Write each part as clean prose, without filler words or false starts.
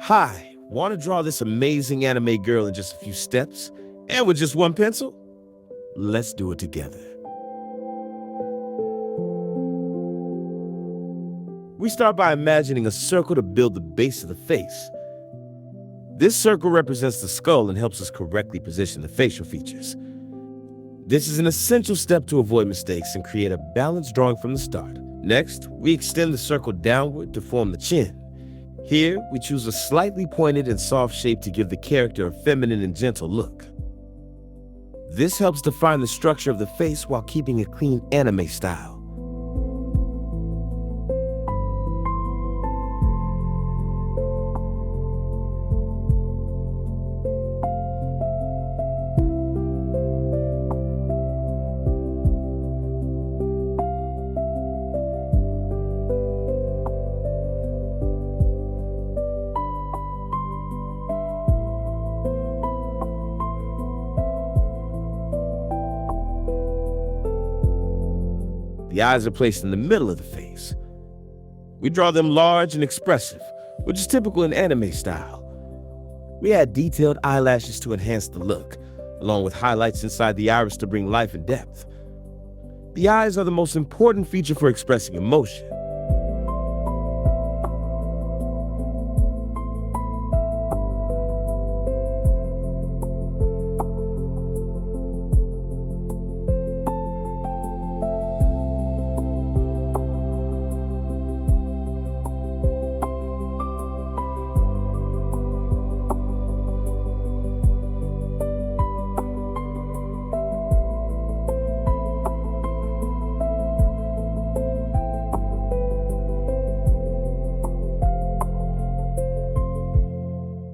Hi, want to draw this amazing anime girl in just a few steps? And with just one pencil? Let's do it together. We start by imagining a circle to build the base of the face. This circle represents the skull and helps us correctly position the facial features. This is an essential step to avoid mistakes and create a balanced drawing from the start. Next, we extend the circle downward to form the chin. Here, we choose a slightly pointed and soft shape to give the character a feminine and gentle look. This helps define the structure of the face while keeping a clean anime style. The eyes are placed in the middle of the face. We draw them large and expressive, which is typical in anime style. We add detailed eyelashes to enhance the look, along with highlights inside the iris to bring life and depth. The eyes are the most important feature for expressing emotion.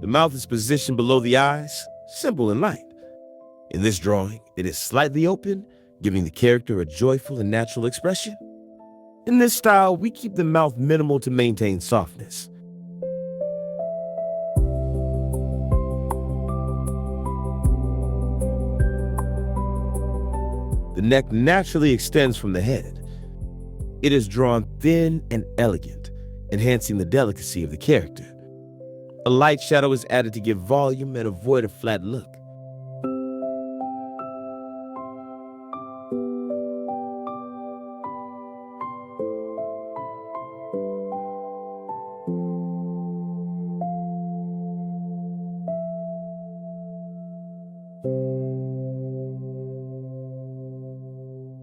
The mouth is positioned below the eyes, simple and light. In this drawing, it is slightly open, giving the character a joyful and natural expression. In this style, we keep the mouth minimal to maintain softness. The neck naturally extends from the head. It is drawn thin and elegant, enhancing the delicacy of the character. A light shadow is added to give volume and avoid a flat look.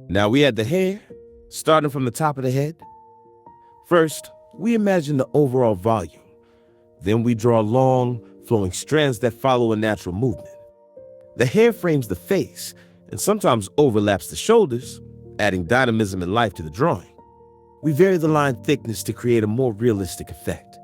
Now we add the hair, starting from the top of the head. First, we imagine the overall volume. Then we draw long, flowing strands that follow a natural movement. The hair frames the face and sometimes overlaps the shoulders, adding dynamism and life to the drawing. We vary the line thickness to create a more realistic effect.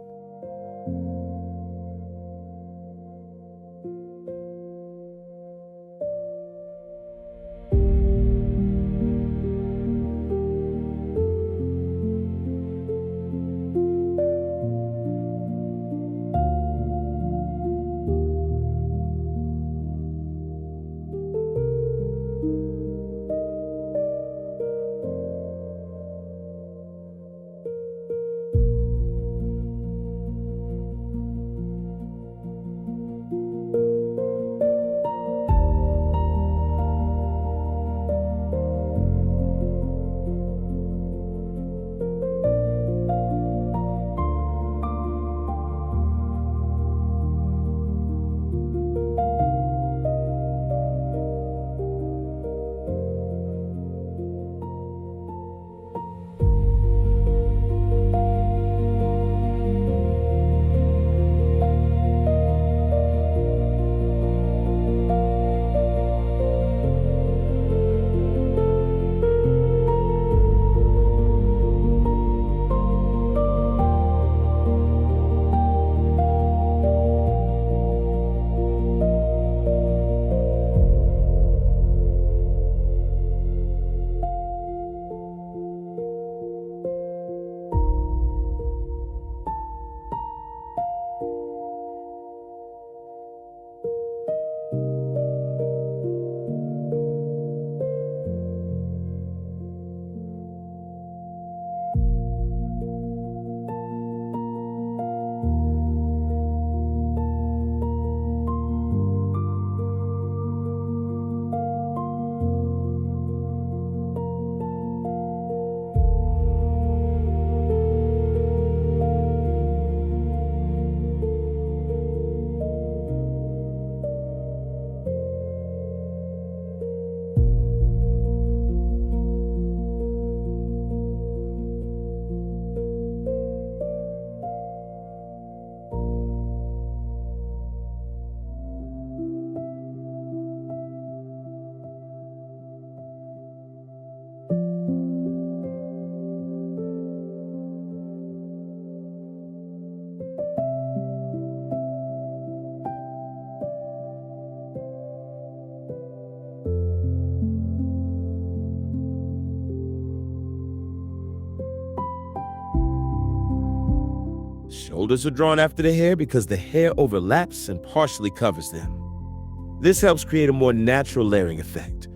Shoulders are drawn after the hair because the hair overlaps and partially covers them. This helps create a more natural layering effect.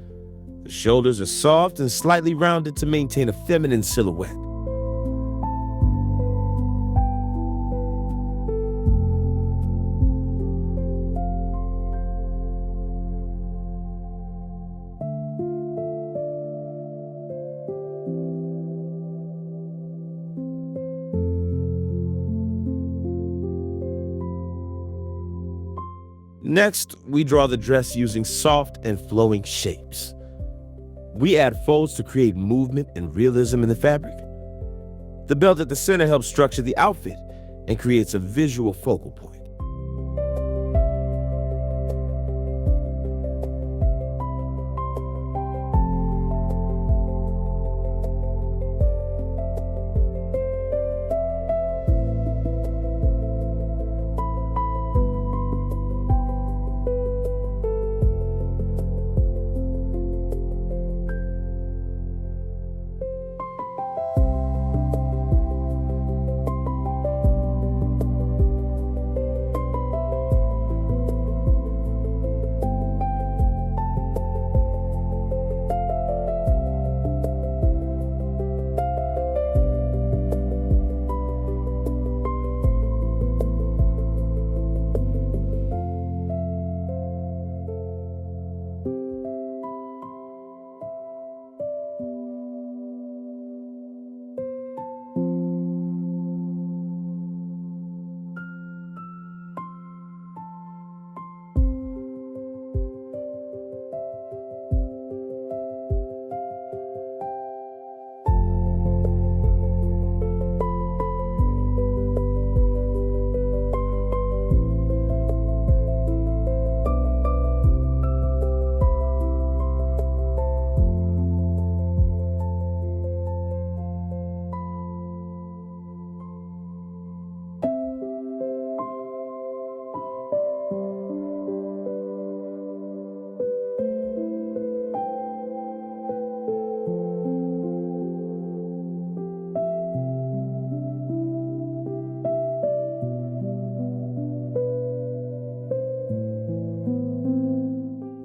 The shoulders are soft and slightly rounded to maintain a feminine silhouette. Next, we draw the dress using soft and flowing shapes. We add folds to create movement and realism in the fabric. The belt at the center helps structure the outfit and creates a visual focal point.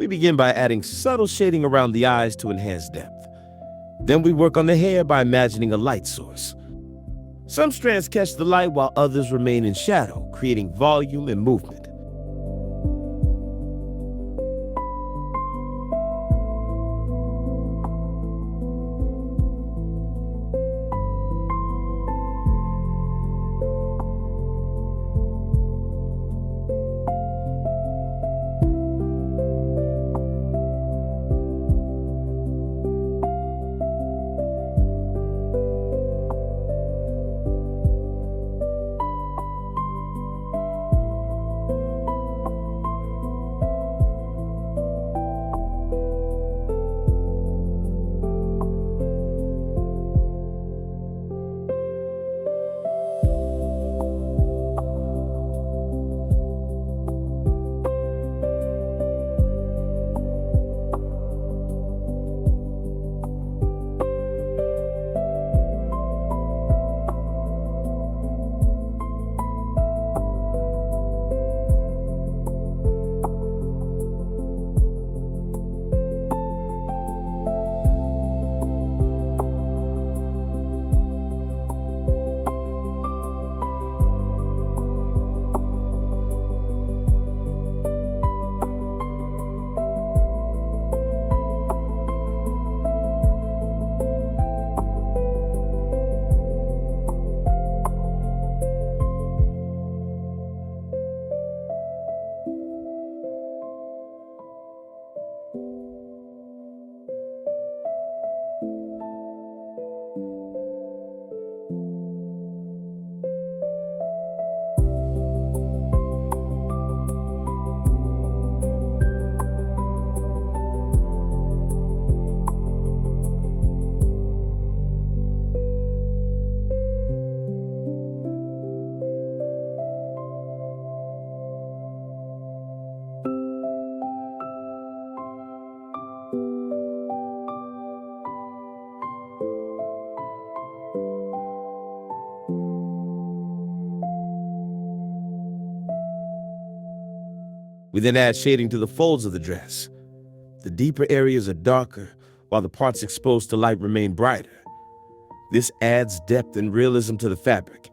We begin by adding subtle shading around the eyes to enhance depth. Then we work on the hair by imagining a light source. Some strands catch the light while others remain in shadow, creating volume and movement. We then add shading to the folds of the dress. The deeper areas are darker, while the parts exposed to light remain brighter. This adds depth and realism to the fabric.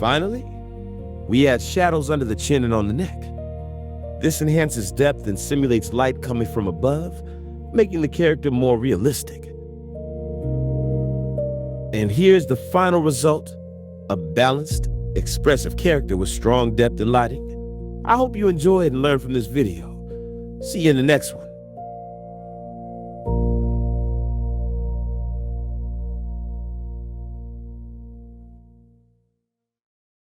Finally, we add shadows under the chin and on the neck. This enhances depth and simulates light coming from above, making the character more realistic. And here's the final result: a balanced, expressive character with strong depth and lighting. I hope you enjoyed and learned from this video. See you in the next one.